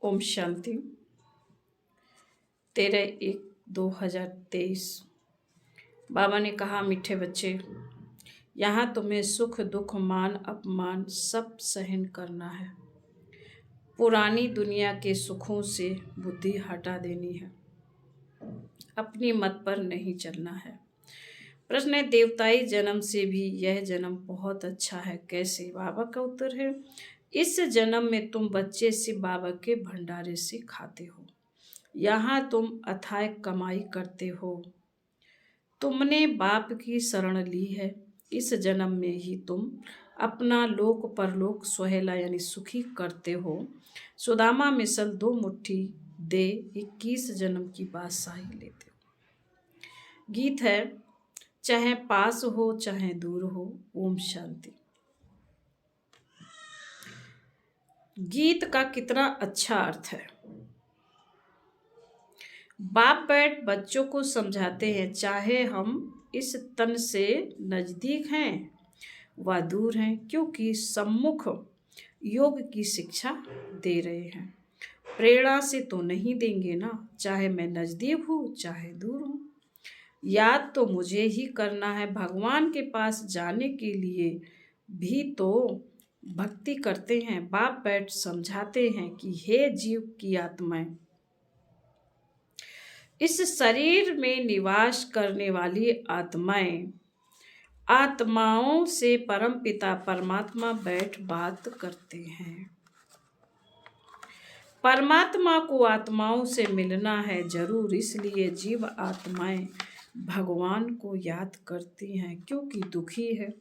ओम शांति। 13/1/2023। बाबा ने कहा, मीठे बच्चे, यहाँ तुम्हें सुख दुख मान अपमान सब सहन करना है। पुरानी दुनिया के सुखों से बुद्धि हटा देनी है, अपनी मत पर नहीं चलना है। प्रश्न है, देवताई जन्म से भी यह जन्म बहुत अच्छा है, कैसे? बाबा का उत्तर है, इस जन्म में तुम बच्चे से बाबा के भंडारे से खाते हो। यहाँ तुम अथाह कमाई करते हो। तुमने बाप की शरण ली है। इस जन्म में ही तुम अपना लोक परलोक सुहेला यानी सुखी करते हो। सुदामा मिसल 2 मुट्ठी दे 21 जन्म की बादशाही लेते हो। गीत है, चाहे पास हो चाहे दूर हो। ओम शांति। गीत का कितना अच्छा अर्थ है। बाप बैठ बच्चों को समझाते हैं, चाहे हम इस तन से नजदीक हैं व दूर हैं, क्योंकि सम्मुख योग की शिक्षा दे रहे हैं। प्रेरणा से तो नहीं देंगे ना, चाहे मैं नजदीक हूँ चाहे दूर हूँ। याद तो मुझे ही करना है। भगवान के पास जाने के लिए भी तो भक्ति करते हैं। बाप बैठ समझाते हैं कि हे जीव की आत्माएं, इस शरीर में निवास करने वाली आत्माओं से परम पिता परमात्मा बैठ बात करते हैं। परमात्मा को आत्माओं से मिलना है जरूर, इसलिए जीव आत्माएं भगवान को याद करती हैं, क्योंकि दुखी है।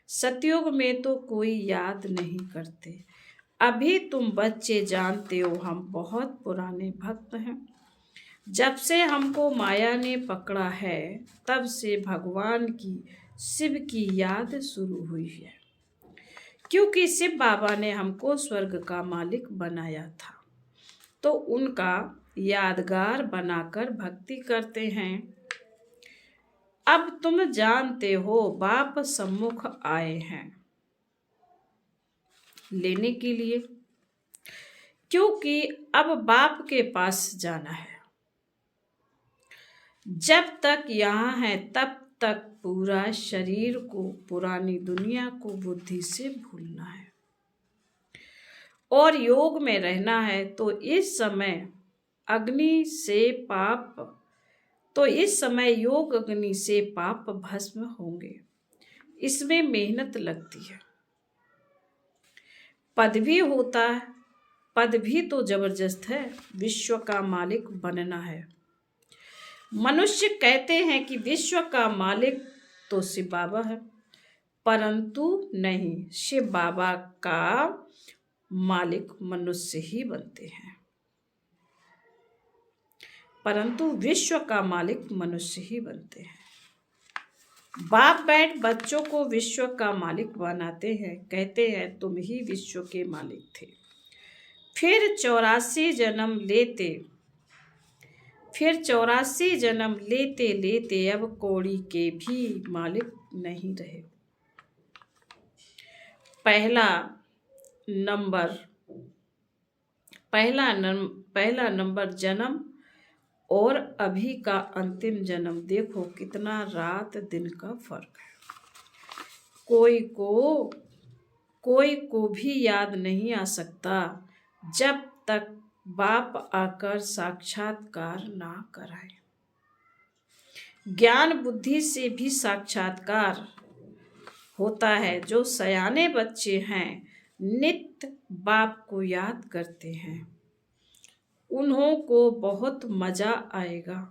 सतयुग में तो कोई याद नहीं करते। अभी तुम बच्चे जानते हो, हम बहुत पुराने भक्त हैं। जब से हमको माया ने पकड़ा है, तब से भगवान की शिव की याद शुरू हुई है, क्योंकि शिव बाबा ने हमको स्वर्ग का मालिक बनाया था, तो उनका यादगार बनाकर भक्ति करते हैं। अब तुम जानते हो, बाप सम्मुख आए हैं लेने के लिए, क्योंकि अब बाप के पास जाना है। जब तक यहाँ है तब तक पूरा शरीर को, पुरानी दुनिया को बुद्धि से भूलना है और योग में रहना है। तो इस समय योग अग्नि से पाप भस्म होंगे। इसमें मेहनत लगती है। पद भी होता है, पद भी तो जबरदस्त है। विश्व का मालिक बनना है। मनुष्य कहते हैं कि विश्व का मालिक तो शिव बाबा है, परंतु नहीं, शिव बाबा का मालिक मनुष्य ही बनते हैं, परंतु विश्व का मालिक मनुष्य ही बनते हैं। बाप बैठ बच्चों को विश्व का मालिक बनाते हैं, कहते हैं तुम ही विश्व के मालिक थे। फिर 84 जन्म लेते लेते अब कौड़ी के भी मालिक नहीं रहे। पहला नंबर जन्म और अभी का अंतिम जन्म, देखो कितना रात दिन का फर्क है। कोई को भी याद नहीं आ सकता जब तक बाप आकर साक्षात्कार ना कराए। ज्ञान बुद्धि से भी साक्षात्कार होता है। जो सयाने बच्चे हैं नित्य बाप को याद करते हैं, उन्हों को बहुत मजा आएगा।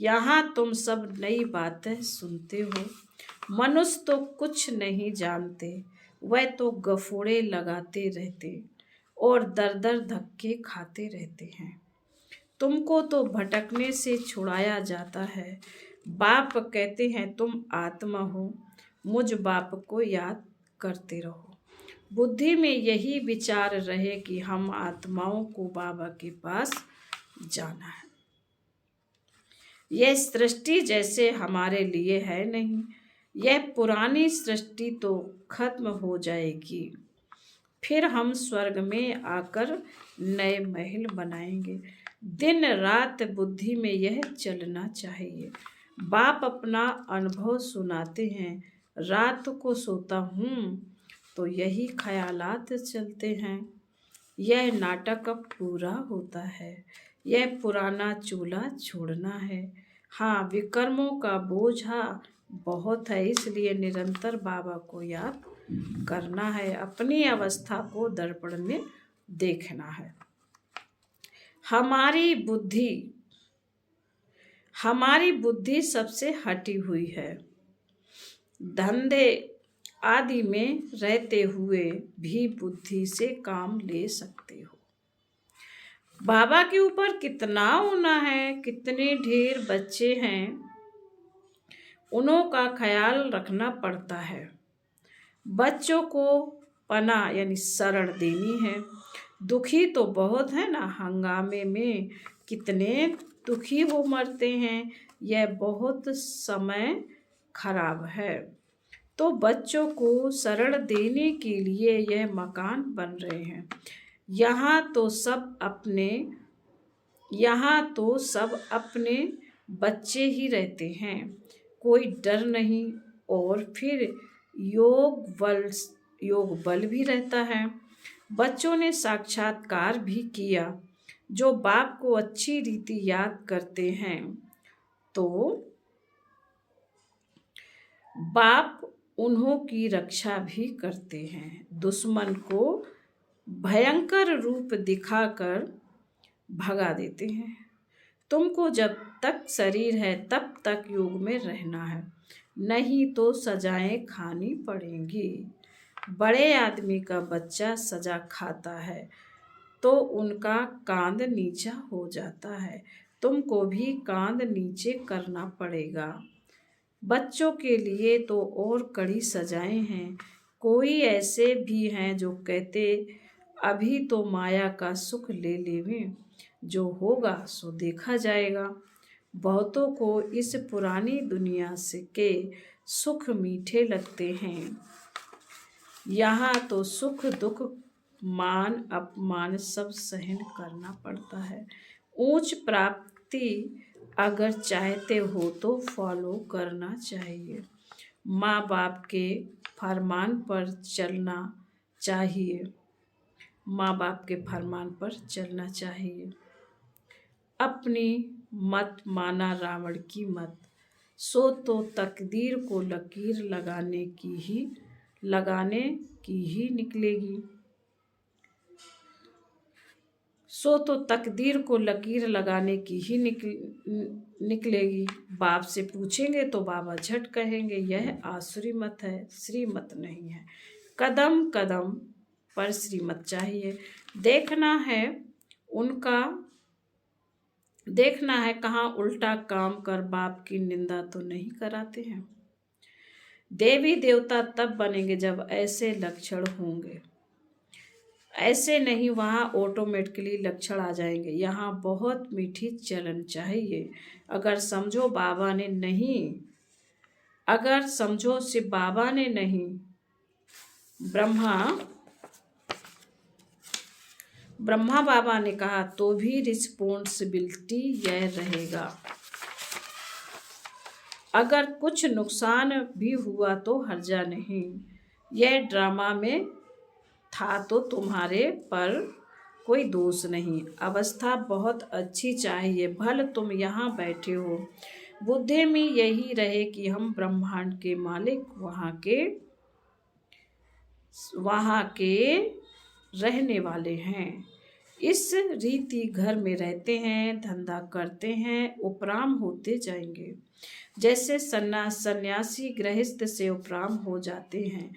यहाँ तुम सब नई बातें सुनते हो। मनुष्य तो कुछ नहीं जानते, वह तो गफोड़े लगाते रहते और दर दर धक्के खाते रहते हैं। तुमको तो भटकने से छुड़ाया जाता है। बाप कहते हैं तुम आत्मा हो, मुझ बाप को याद करते रहो। बुद्धि में यही विचार रहे कि हम आत्माओं को बाबा के पास जाना है। यह सृष्टि जैसे हमारे लिए है नहीं। यह पुरानी सृष्टि तो खत्म हो जाएगी फिर हम स्वर्ग में आकर नए महल बनाएंगे। दिन रात बुद्धि में यह चलना चाहिए। बाप अपना अनुभव सुनाते हैं। रात को सोता हूँ तो यही ख्यालात चलते हैं। यह नाटक अब पूरा होता है। यह पुराना चूल्हा छोड़ना है। हाँ, विकर्मों का बोझा बहुत है, इसलिए निरंतर बाबा को याद करना है। अपनी अवस्था को दर्पण में देखना है। हमारी बुद्धि सबसे हटी हुई है। धंधे आदि में रहते हुए भी बुद्धि से काम ले सकते हो। बाबा के ऊपर कितना होना है, कितने ढेर बच्चे हैं, उन्हों का ख्याल रखना पड़ता है। बच्चों को पनाह यानी शरण देनी है। दुखी तो बहुत है ना, हंगामे में कितने दुखी वो मरते हैं। यह बहुत समय खराब है। तो बच्चों को शरण देने के लिए यह मकान बन रहे हैं। यहाँ तो सब अपने बच्चे ही रहते हैं, कोई डर नहीं। और फिर योग बल भी रहता है। बच्चों ने साक्षात्कार भी किया। जो बाप को अच्छी रीति याद करते हैं तो बाप उन्हों की रक्षा भी करते हैं। दुश्मन को भयंकर रूप दिखाकर भगा देते हैं। तुमको जब तक शरीर है तब तक योग में रहना है, नहीं तो सजाएं खानी पड़ेंगी। बड़े आदमी का बच्चा सजा खाता है तो उनका कांध नीचा हो जाता है। तुमको भी कांध नीचे करना पड़ेगा। बच्चों के लिए तो और कड़ी सजाएं हैं। कोई ऐसे भी हैं जो कहते अभी तो माया का सुख ले लेवें, जो होगा सो देखा जाएगा। बहुतों को इस पुरानी दुनिया से के सुख मीठे लगते हैं। यहाँ तो सुख दुख मान अपमान सब सहन करना पड़ता है। ऊंच प्राप्ति अगर चाहते हो तो फॉलो करना चाहिए। माँ बाप के फरमान पर चलना चाहिए। माँ बाप के फरमान पर चलना चाहिए। अपनी मत माना रावण की मत, सो तो तकदीर को लकीर लगाने की ही निकलेगी। सो तो तकदीर को लकीर लगाने की ही निकलेगी। बाप से पूछेंगे तो बाबा झट कहेंगे यह आसुरी मत है, श्रीमत नहीं है। कदम कदम पर श्रीमत चाहिए। देखना है कहाँ उल्टा काम कर बाप की निंदा तो नहीं कराते हैं। देवी देवता तब बनेंगे जब ऐसे लक्षण होंगे, ऐसे नहीं वहाँ ऑटोमेटिकली लक्षण आ जाएंगे। यहाँ बहुत मीठी चलन चाहिए। अगर समझो सिर्फ बाबा ने नहीं, ब्रह्मा बाबा ने कहा तो भी रिस्पॉन्सिबिलिटी यह रहेगा। अगर कुछ नुकसान भी हुआ तो हर्जा नहीं। यह ड्रामा में था तो तुम्हारे पर कोई दोष नहीं। अवस्था बहुत अच्छी चाहिए। भले तुम यहाँ बैठे हो, बुद्धि में यही रहे कि हम ब्रह्मांड के मालिक वहाँ के रहने वाले हैं। इस रीति घर में रहते हैं, धंधा करते हैं, उपराम होते जाएंगे। जैसे सन्यासी गृहस्थ से उपराम हो जाते हैं,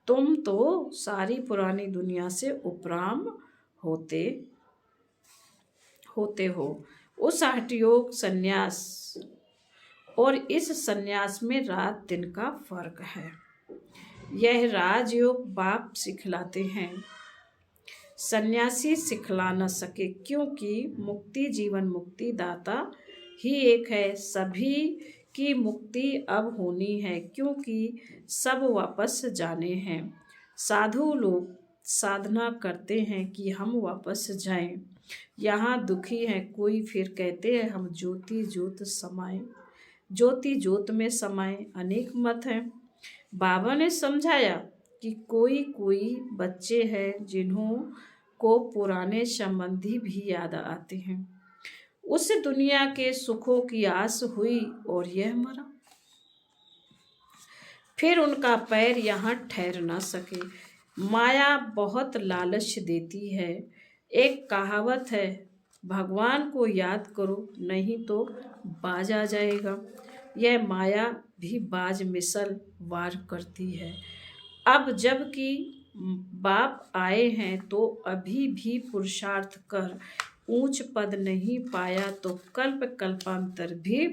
तुम तो सारी पुरानी दुनिया से उपराम होते हो। उस हठयोग सन्यास और इस सन्यास में रात दिन का फर्क है। यह राजयोग बाप सिखलाते हैं, सन्यासी सिखला न सके, क्योंकि मुक्ति जीवन मुक्ति दाता ही एक है। सभी की मुक्ति अब होनी है, क्योंकि सब वापस जाने हैं। साधु लोग साधना करते हैं कि हम वापस जाएं। यहाँ दुखी हैं कोई, फिर कहते हैं हम ज्योति ज्योत समाएं। ज्योति ज्योत में समाएं, अनेक मत हैं। बाबा ने समझाया कि कोई कोई बच्चे हैं जिन्हों को पुराने संबंधी भी याद आते हैं। उस दुनिया के सुखों की आस हुई और यह मरा। फिर उनका पैर यहाँ ठहर न सके। माया बहुत लालच देती है। एक कहावत है, भगवान को याद करो नहीं तो बाज आ जाएगा। यह माया भी बाज मिसल वार करती है। अब जबकि बाप आए हैं तो अभी भी पुरुषार्थ कर ऊंच पद नहीं पाया तो कल्प कल्पांतर भी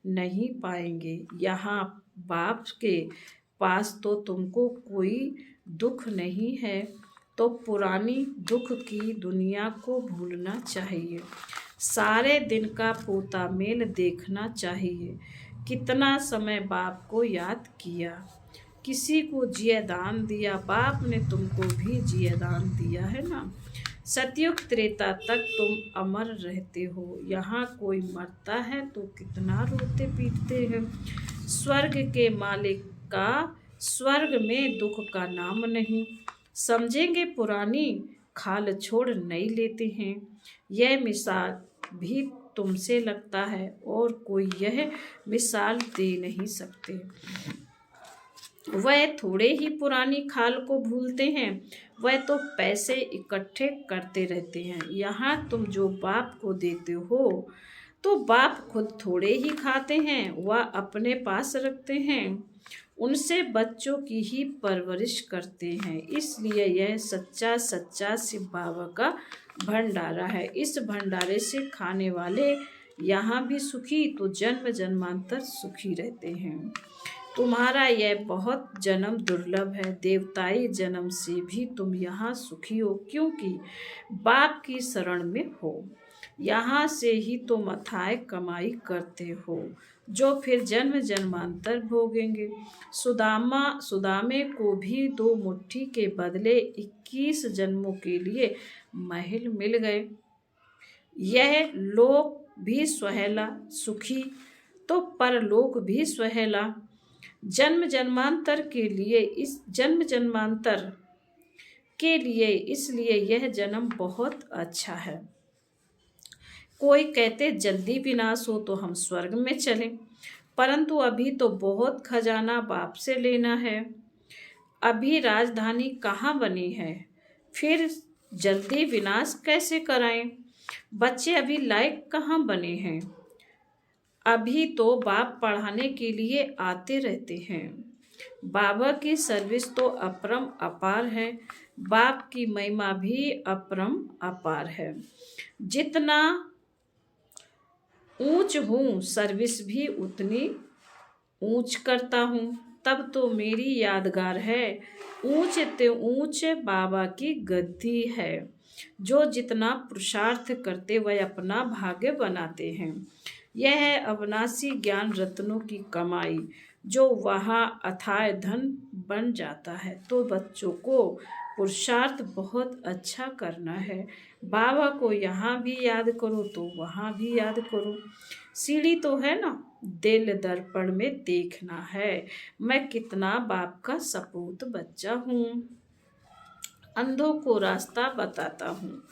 नहीं पाएंगे। यहाँ बाप के पास तो तुमको कोई दुख नहीं है, तो पुरानी दुख की दुनिया को भूलना चाहिए। सारे दिन का पोता मेल देखना चाहिए। कितना समय बाप को याद किया, किसी को जिया दान दिया, बाप ने तुमको भी जिया दान दिया है ना। सतयुग त्रेता तक तुम अमर रहते हो। यहाँ कोई मरता है तो कितना रोते पीटते हैं। स्वर्ग के मालिक का स्वर्ग में दुख का नाम नहीं। समझेंगे पुरानी खाल छोड़ नहीं लेते हैं। यह मिसाल भी तुमसे लगता है और कोई यह मिसाल दे नहीं सकते। वह थोड़े ही पुरानी खाल को भूलते हैं। वह तो पैसे इकट्ठे करते रहते हैं। यहाँ तुम जो बाप को देते हो तो बाप खुद थोड़े ही खाते हैं, वह अपने पास रखते हैं। उनसे बच्चों की ही परवरिश करते हैं। इसलिए यह सच्चा सच्चा शिव बाबा का भंडारा है। इस भंडारे से खाने वाले यहाँ भी सुखी तो जन्म जन्मांतर सुखी रहते हैं। तुम्हारा यह बहुत जन्म दुर्लभ है। देवताई जन्म से भी तुम यहाँ सुखी हो, क्योंकि बाप की शरण में हो। यहाँ से ही तुम अथाह कमाई करते हो, जो फिर जन्म जन्मांतर भोगेंगे। सुदामे को भी 2 मुट्ठी के बदले 21 जन्मों के लिए महल मिल गए। यह लोक भी सुहेला सुखी तो परलोक भी सुहेला। जन्म जन्मांतर के लिए इसलिए यह जन्म बहुत अच्छा है। कोई कहते जल्दी विनाश हो तो हम स्वर्ग में चलें, परंतु अभी तो बहुत खजाना बाप से लेना है। अभी राजधानी कहाँ बनी है, फिर जल्दी विनाश कैसे कराएं। बच्चे अभी लायक कहाँ बने हैं। अभी तो बाप पढ़ाने के लिए आते रहते हैं। बाबा की सर्विस तो अपरम अपार है। बाप की महिमा भी अपरम अपार है। जितना ऊंच हूँ सर्विस भी उतनी ऊंच करता हूँ। तब तो मेरी यादगार है, ऊंच ते ऊंच बाबा की गद्दी है। जो जितना पुरुषार्थ करते वह अपना भाग्य बनाते हैं। यह है अविनाशी ज्ञान रत्नों की कमाई, जो वहाँ अथाह धन बन जाता है। तो बच्चों को पुरुषार्थ बहुत अच्छा करना है। बाबा को यहाँ भी याद करो तो वहाँ भी याद करो। सीढ़ी तो है ना, दिल दर्पण में देखना है। मैं कितना बाप का सपूत बच्चा हूँ। अंधों को रास्ता बताता हूँ।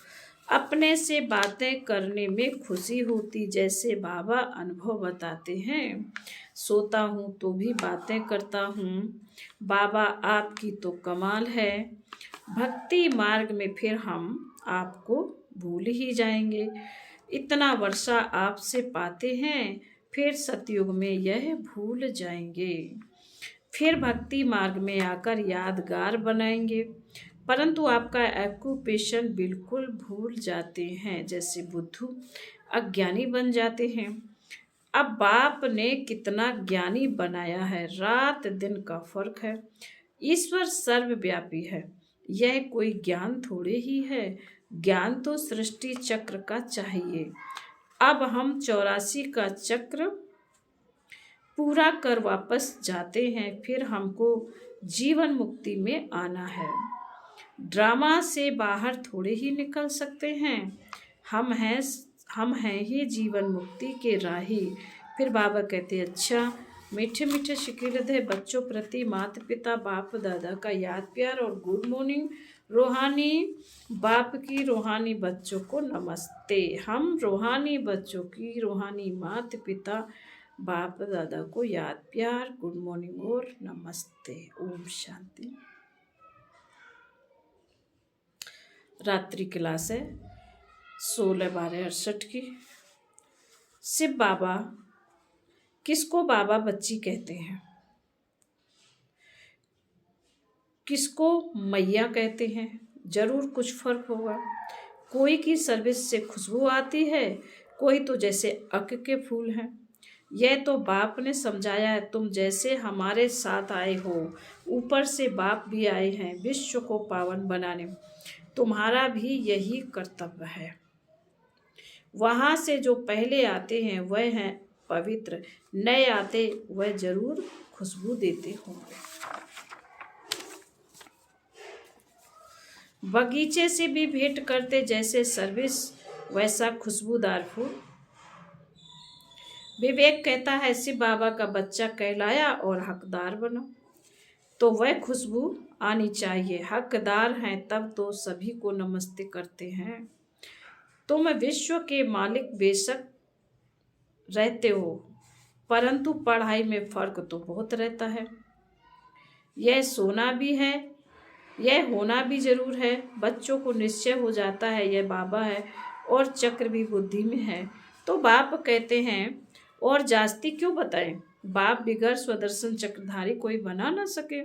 अपने से बातें करने में खुशी होती, जैसे बाबा अनुभव बताते हैं। सोता हूँ तो भी बातें करता हूँ। बाबा आपकी तो कमाल है। भक्ति मार्ग में फिर हम आपको भूल ही जाएंगे। इतना वर्षा आपसे पाते हैं, फिर सतयुग में यह भूल जाएंगे। फिर भक्ति मार्ग में आकर यादगार बनाएंगे, परंतु आपका ऑक्यूपेशन बिल्कुल भूल जाते हैं, जैसे बुद्धू अज्ञानी बन जाते हैं। अब बाप ने कितना ज्ञानी बनाया है, रात दिन का फर्क है। ईश्वर सर्वव्यापी है, यह कोई ज्ञान थोड़े ही है। ज्ञान तो सृष्टि चक्र का चाहिए। अब हम 84 का चक्र पूरा कर वापस जाते हैं, फिर हमको जीवन मुक्ति में आना है। ड्रामा से बाहर थोड़े ही निकल सकते हैं। हम हैं हम हैं ही जीवन मुक्ति के राही। फिर बाबा कहते, अच्छा, मीठे मीठे शिकीरत है बच्चों प्रति माता पिता बाप दादा का याद प्यार और गुड मॉर्निंग। रूहानी बाप की रूहानी बच्चों को नमस्ते। हम रूहानी बच्चों की रूहानी माता पिता बाप दादा को याद प्यार, गुड मॉर्निंग और नमस्ते। ओम शांति। रात्रि क्लास है 16/12/68 की। शिव बाबा किसको बाबा बच्ची कहते हैं? किसको मैया कहते हैं? जरूर कुछ फर्क होगा। कोई की सर्विस से खुशबू आती है, कोई तो जैसे अक के फूल हैं। यह तो बाप ने समझाया है। तुम जैसे हमारे साथ आए हो, ऊपर से बाप भी आए हैं विश्व को पावन बनाने। तुम्हारा भी यही कर्तव्य है। वहां से जो पहले आते हैं वह हैं पवित्र, नए आते वह जरूर खुशबू देते होंगे। बगीचे से भी भेंट करते जैसे सर्विस, वैसा खुशबूदार फूल। विवेक कहता है शिव बाबा का बच्चा कहलाया और हकदार बना तो वह खुशबू आनी चाहिए। हकदार हैं तब तो सभी को नमस्ते करते हैं। तुम विश्व के मालिक बेशक रहते हो, परंतु पढ़ाई में फर्क तो बहुत रहता है। यह सोना भी है, यह होना भी जरूर है। बच्चों को निश्चय हो जाता है यह बाबा है और चक्र भी बुद्धि में है। तो बाप कहते हैं और जास्ती क्यों बताएं? बाप बिगड़ स्वदर्शन चक्रधारी कोई बना ना सके।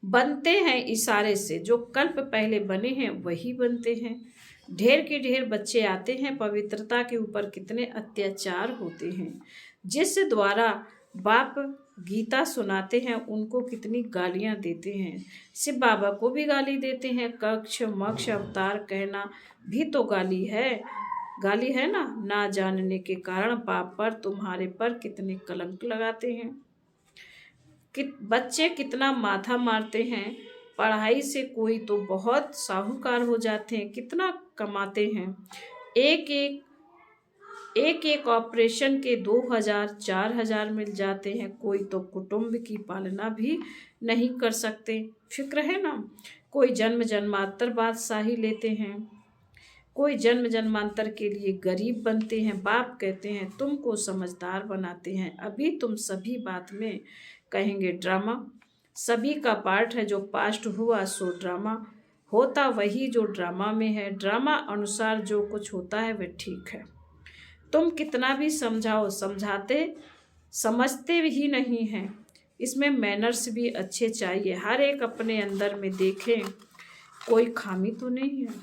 बनते हैं इशारे से, जो कल्प पहले बने हैं वही बनते हैं। ढेर के ढेर बच्चे आते हैं, पवित्रता के ऊपर कितने अत्याचार होते हैं। जिस द्वारा बाप गीता सुनाते हैं उनको कितनी गालियां देते हैं। शिव बाबा को भी गाली देते हैं। कक्ष मक्ष अवतार कहना भी तो गाली है ना जानने के कारण बाप पर तुम्हारे पर कितने कलंक लगाते हैं। बच्चे कितना माथा मारते हैं। पढ़ाई से कोई तो बहुत साहूकार हो जाते हैं, कितना कमाते हैं। एक ऑपरेशन के 2000-4000 मिल जाते हैं। कोई तो कुटुंब की पालना भी नहीं कर सकते। फिक्र है ना। कोई जन्म जन्मांतर बादशाही लेते हैं, कोई जन्म जन्मांतर के लिए गरीब बनते हैं। बाप कहते हैं तुमको समझदार बनाते हैं। अभी तुम सभी बात में कहेंगे ड्रामा। सभी का पार्ट है, जो पास्ट हुआ सो ड्रामा होता वही जो ड्रामा में है। ड्रामा अनुसार जो कुछ होता है वह ठीक है। तुम कितना भी समझाओ समझते ही नहीं हैं। इसमें मैनर्स भी अच्छे चाहिए। हर एक अपने अंदर में देखें कोई खामी तो नहीं है।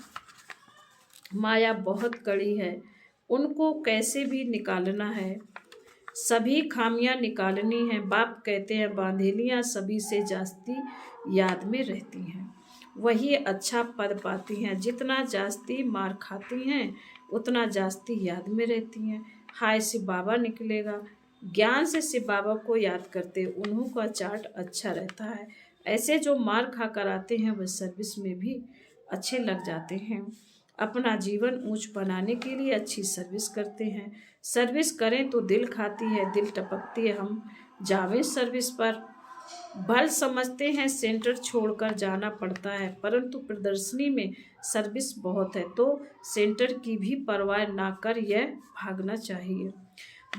माया बहुत कड़ी है, उनको कैसे भी निकालना है। सभी खामियां निकालनी है। बाप कहते हैं बांधेलियां सभी से जास्ती याद में रहती हैं, वही अच्छा पद पाती हैं। जितना जास्ती मार खाती हैं उतना जास्ती याद में रहती हैं। हाय शिव बाबा निकलेगा। ज्ञान से शिव बाबा को याद करते उन्हों का चार्ट अच्छा रहता है। ऐसे जो मार खा कर आते हैं वह सर्विस में भी अच्छे लग जाते हैं। अपना जीवन ऊंच बनाने के लिए अच्छी सर्विस करते हैं। सर्विस करें तो दिल खाती है, दिल टपकती है, हम जावें सर्विस पर। भल समझते हैं सेंटर छोड़कर जाना पड़ता है, परंतु प्रदर्शनी में सर्विस बहुत है तो सेंटर की भी परवाह ना कर यह भागना चाहिए।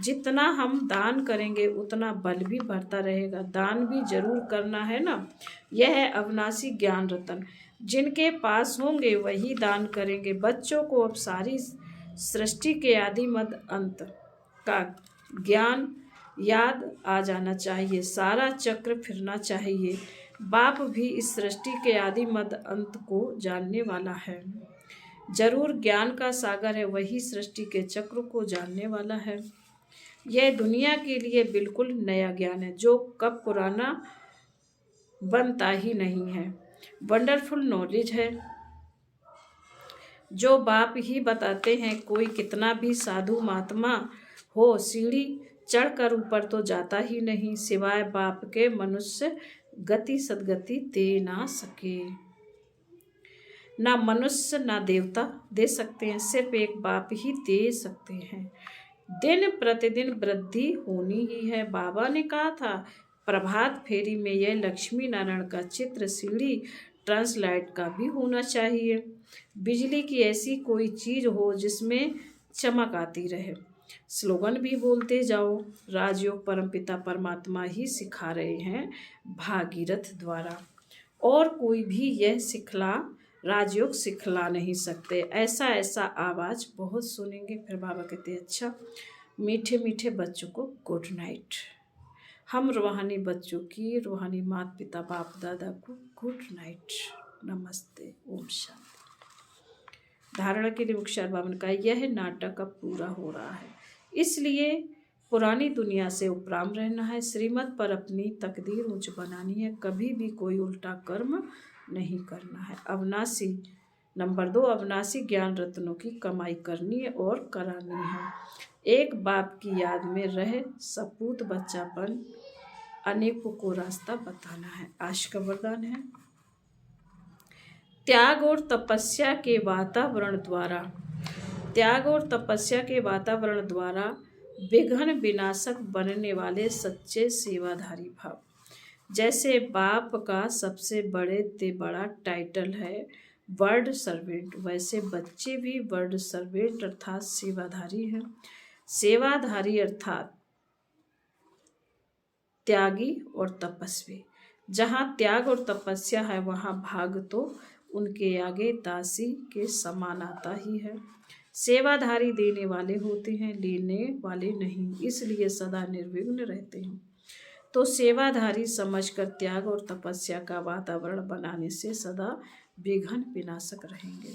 जितना हम दान करेंगे उतना बल भी बढ़ता रहेगा। दान भी जरूर करना है ना। यह है अविनाशी ज्ञान रतन, जिनके पास होंगे वही दान करेंगे। बच्चों को अब सारी सृष्टि के आदि मध्य अंत का ज्ञान याद आ जाना चाहिए। सारा चक्र फिरना चाहिए। बाप भी इस सृष्टि के आदि मध्य अंत को जानने वाला है। जरूर ज्ञान का सागर है, वही सृष्टि के चक्र को जानने वाला है। यह दुनिया के लिए बिल्कुल नया ज्ञान है, जो कब पुराना बनता ही नहीं है। वंडरफुल नॉलेज है जो बाप ही बताते हैं। कोई कितना भी साधु महात्मा हो, सीढ़ी चढ़कर ऊपर तो जाता ही नहीं, सिवाय बाप के मनुष्य गति सदगति दे ना सके। ना मनुष्य ना देवता दे सकते हैं, सिर्फ एक बाप ही दे सकते हैं। दिन प्रतिदिन वृद्धि होनी ही है। बाबा ने कहा था प्रभात फेरी में यह लक्ष्मी नारायण का चित्र सीढ़ी ट्रांसलाइट का भी होना चाहिए। बिजली की ऐसी कोई चीज हो जिसमें चमक आती रहे। स्लोगन भी बोलते जाओ। राजयोग परमपिता परमात्मा ही सिखा रहे हैं भागीरथ द्वारा, और कोई भी यह राजयोग सिखला नहीं सकते। ऐसा ऐसा आवाज बहुत सुनेंगे। फिर बाबा कहते हैं अच्छा मीठे मीठे बच्चों को गुड नाइट। हम रूहानी बच्चों की, रूहानी माता पिता बाप दादा को गुड नाइट, नमस्ते, ओम शांति। धारणा के लिए मुख्य बाबा ने कहा यह नाटक अब पूरा हो रहा है, इसलिए पुरानी दुनिया से उपराम रहना है, श्रीमत पर अपनी तकदीर ऊंच बनानी है, कभी भी कोई उल्टा कर्म नहीं करना है। अविनाशी नंबर 2, अविनाशी ज्ञान रत्नों की कमाई करनी है और करानी है। एक बाप की याद में रह सपूत बच्चापन अनेकों को रास्ता बताना है। आज का वरदान है त्याग और तपस्या के वातावरण द्वारा विघ्न विनाशक बनने वाले सच्चे सेवाधारी भाव। जैसे बाप का सबसे बड़ा टाइटल है वर्ड सर्वेंट, वैसे बच्चे भी वर्ड सर्वेंट अर्थात सेवाधारी हैं। सेवाधारी अर्थात त्यागी और तपस्वी। जहाँ त्याग और तपस्या है वहाँ भाग तो उनके आगे दासी के समान आता ही है। सेवाधारी देने वाले होते हैं, लेने वाले नहीं, इसलिए सदा निर्विघ्न रहते हैं। तो सेवाधारी समझकर त्याग और तपस्या का वातावरण बनाने से सदा विघ्न विनाशक रहेंगे।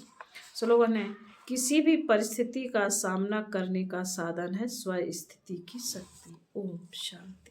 स्लोगन है किसी भी परिस्थिति का सामना करने का साधन है स्व स्थिति की शक्ति। ओम शांति।